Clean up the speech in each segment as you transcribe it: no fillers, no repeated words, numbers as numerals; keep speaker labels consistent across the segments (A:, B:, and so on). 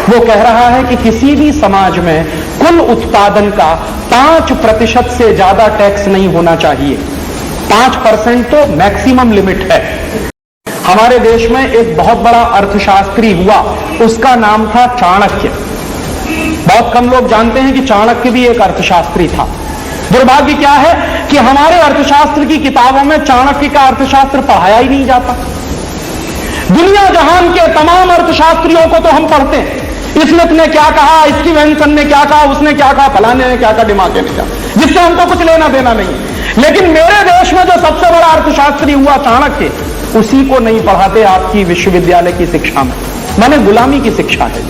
A: वो कह रहा है कि किसी भी समाज में कुल उत्पादन का 5% से ज्यादा टैक्स नहीं होना चाहिए। 5% तो मैक्सिमम लिमिट है। हमारे देश में एक बहुत बड़ा अर्थशास्त्री हुआ, उसका नाम था चाणक्य। बहुत कम लोग जानते हैं कि चाणक्य भी एक अर्थशास्त्री था। दुर्भाग्य क्या है कि हमारे अर्थशास्त्र की किताबों में चाणक्य का अर्थशास्त्र पढ़ाया ही नहीं जाता। दुनिया जहान के तमाम अर्थशास्त्रियों को तो हम पढ़ते हैं, स्मिथ ने क्या कहा, स्टीवेंसन ने क्या कहा, उसने क्या कहा, फलाने ने क्या कहा, डिमाके ने क्या, जिससे हमको कुछ लेना देना नहीं। लेकिन मेरे देश में जो सबसे बड़ा अर्थशास्त्री हुआ चाणक्य, उसी को नहीं पढ़ाते आपकी विश्वविद्यालय की शिक्षा में। माने गुलामी की शिक्षा है।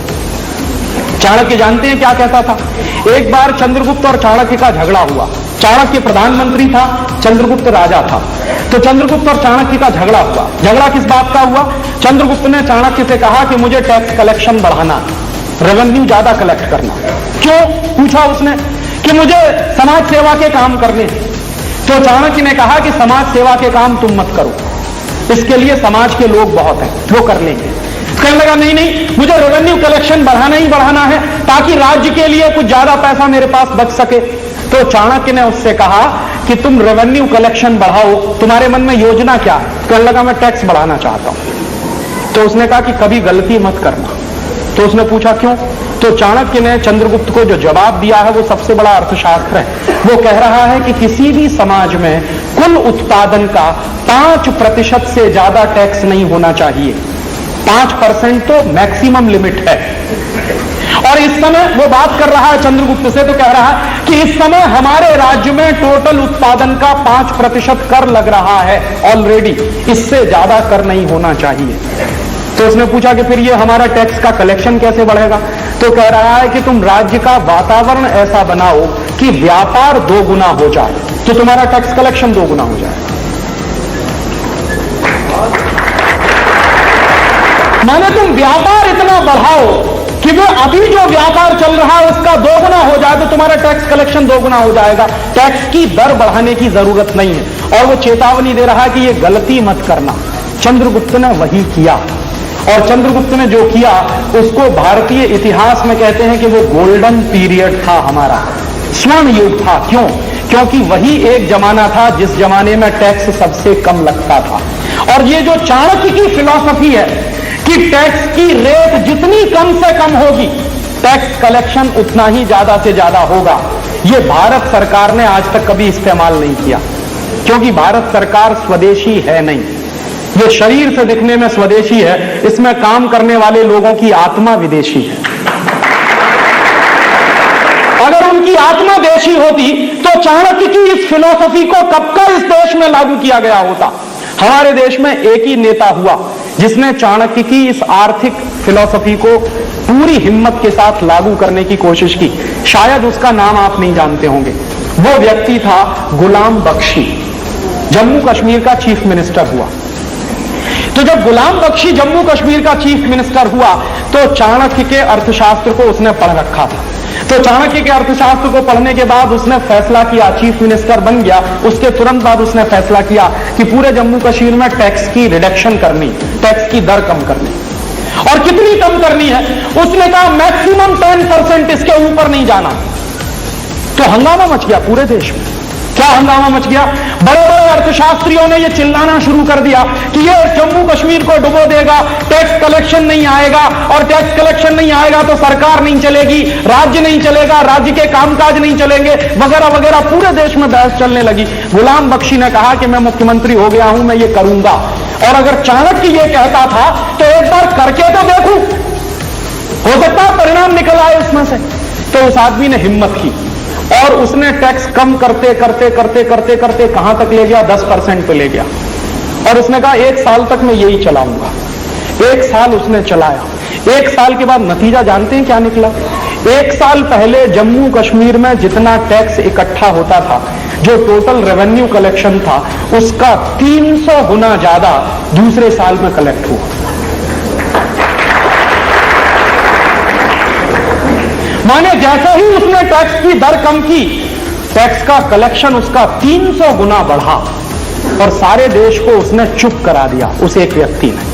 A: चाणक्य जानते हैं क्या कहता था? एक बार चंद्रगुप्त और चाणक्य का झगड़ा हुआ। चाणक्य प्रधानमंत्री था, चंद्रगुप्त राजा था। तो चंद्रगुप्त और चाणक्य का झगड़ा हुआ। झगड़ा किस बात का हुआ? चंद्रगुप्त ने चाणक्य से कहा कि मुझे टैक्स कलेक्शन बढ़ाना, रेवेन्यू ज्यादा कलेक्ट करना। क्यों पूछा उसने? कि मुझे समाज सेवा के काम करने। तो चाणक्य ने कहा कि समाज सेवा के काम तुम मत करो, इसके लिए समाज के लोग बहुत हैं, वो कर लेंगे। कहने लगा नहीं नहीं, मुझे रेवेन्यू कलेक्शन बढ़ाना ही बढ़ाना है ताकि राज्य के लिए कुछ ज्यादा पैसा मेरे पास बच सके। तो चाणक्य ने उससे कहा कि तुम रेवेन्यू कलेक्शन बढ़ाओ, तुम्हारे मन में योजना क्या है? कहने लगा मैं टैक्स बढ़ाना चाहता हूं। तो उसने कहा कि कभी गलती मत करना। तो उसने पूछा क्यों? तो चाणक्य ने चंद्रगुप्त को जो जवाब दिया है वो सबसे बड़ा अर्थशास्त्र है। वो कह रहा है कि किसी भी समाज में कुल उत्पादन का 5% से ज्यादा टैक्स नहीं होना चाहिए। 5% तो मैक्सिमम लिमिट है। और इस समय वो बात कर रहा है चंद्रगुप्त से, तो कह रहा है कि इस समय हमारे राज्य में टोटल उत्पादन का 5% कर लग रहा है ऑलरेडी, इससे ज्यादा कर नहीं होना चाहिए। तो उसने पूछा कि फिर ये हमारा टैक्स का कलेक्शन कैसे बढ़ेगा? तो कह रहा है कि तुम राज्य का वातावरण ऐसा बनाओ कि व्यापार 2 गुना हो जाए, तो तुम्हारा टैक्स कलेक्शन 2 गुना हो जाए। माने तुम व्यापार इतना बढ़ाओ कि वो अभी जो व्यापार चल रहा है उसका 2 गुना हो जाए, तो तुम्हारा टैक्स कलेक्शन 2 गुना हो जाएगा। टैक्स की दर बढ़ाने की जरूरत नहीं है। और वो चेतावनी दे रहा है कि ये गलती मत करना। चंद्रगुप्त ने वही किया, और चंद्रगुप्त ने जो किया उसको भारतीय इतिहास में कहते हैं कि वो गोल्डन पीरियड था, हमारा स्वर्ण युग था। क्यों? क्योंकि वही एक जमाना था जिस जमाने में टैक्स सबसे कम लगता था। और ये जो चाणक्य की फिलॉसफी है कि टैक्स की रेट जितनी कम से कम होगी, टैक्स कलेक्शन उतना ही ज्यादा से ज्यादा होगा, ये भारत सरकार ने आज तक कभी इस्तेमाल नहीं किया। क्योंकि भारत सरकार स्वदेशी है नहीं, ये शरीर से दिखने में स्वदेशी है, इसमें काम करने वाले लोगों की आत्मा विदेशी है। अगर उनकी आत्मा देशी होती तो चाणक्य की इस फिलॉसफी को कब का इस देश में लागू किया गया होता। हमारे देश में एक ही नेता हुआ जिसने चाणक्य की इस आर्थिक फिलॉसफी को पूरी हिम्मत के साथ लागू करने की कोशिश की। शायद उसका नाम आप नहीं जानते होंगे। वो व्यक्ति था गुलाम बख्शी, जम्मू कश्मीर का चीफ मिनिस्टर हुआ। तो जब गुलाम बख्शी जम्मू कश्मीर का चीफ मिनिस्टर हुआ तो चाणक्य के अर्थशास्त्र को उसने पढ़ रखा था। तो चाणक्य के अर्थशास्त्र को पढ़ने के बाद उसने फैसला किया, चीफ मिनिस्टर बन गया, उसके तुरंत बाद उसने फैसला किया कि पूरे जम्मू कश्मीर में टैक्स की रिडक्शन करनी, टैक्स की दर कम करनी। और कितनी कम करनी है? उसने कहा मैक्सिमम 10%, इसके ऊपर नहीं जाना। तो हंगामा मच गया पूरे देश में। क्या हंगामा मच गया? बड़े बड़े अर्थशास्त्रियों ने यह चिल्लाना शुरू कर दिया कि ये जम्मू कश्मीर को डुबो देगा, टैक्स कलेक्शन नहीं आएगा, और टैक्स कलेक्शन नहीं आएगा तो सरकार नहीं चलेगी, राज्य नहीं चलेगा, राज्य के कामकाज नहीं चलेंगे, वगैरह वगैरह। पूरे देश में बहस चलने लगी। गुलाम बख्शी ने कहा कि मैं मुख्यमंत्री हो गया हूं, मैं ये करूंगा, और अगर चाणक्य ये कहता था तो एक बार करके तो देखूं, हो सकता है परिणाम निकल आए उसमें से। तो उस आदमी ने हिम्मत की और उसने टैक्स कम करते करते करते करते करते कहां तक ले गया? 10% पे ले गया। और उसने कहा 1 साल तक मैं यही चलाऊंगा। 1 साल उसने चलाया। 1 साल के बाद नतीजा जानते हैं क्या निकला? 1 साल पहले जम्मू कश्मीर में जितना टैक्स इकट्ठा होता था, जो टोटल रेवेन्यू कलेक्शन था, उसका 300 गुना ज्यादा दूसरे साल में कलेक्ट हुआ। माने जैसे ही उसने टैक्स की दर कम की, टैक्स का कलेक्शन उसका 300 गुना बढ़ा, और सारे देश को उसने चुप करा दिया, उस एक व्यक्ति ने।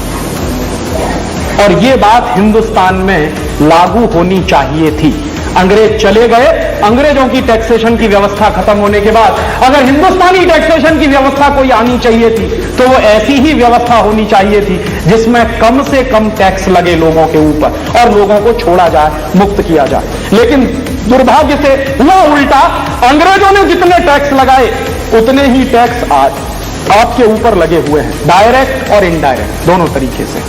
A: और ये बात हिंदुस्तान में लागू होनी चाहिए थी। अंग्रेज चले गए, अंग्रेजों की टैक्सेशन की व्यवस्था खत्म होने के बाद अगर हिंदुस्तानी टैक्सेशन की व्यवस्था कोई आनी चाहिए थी तो वो ऐसी ही व्यवस्था होनी चाहिए थी जिसमें कम से कम टैक्स लगे लोगों के ऊपर और लोगों को छोड़ा जाए, मुक्त किया जाए। लेकिन दुर्भाग्य से हुआ उल्टा, अंग्रेजों ने जितने टैक्स लगाए उतने ही टैक्स आज आपके ऊपर लगे हुए हैं, डायरेक्ट और इनडायरेक्ट दोनों तरीके से।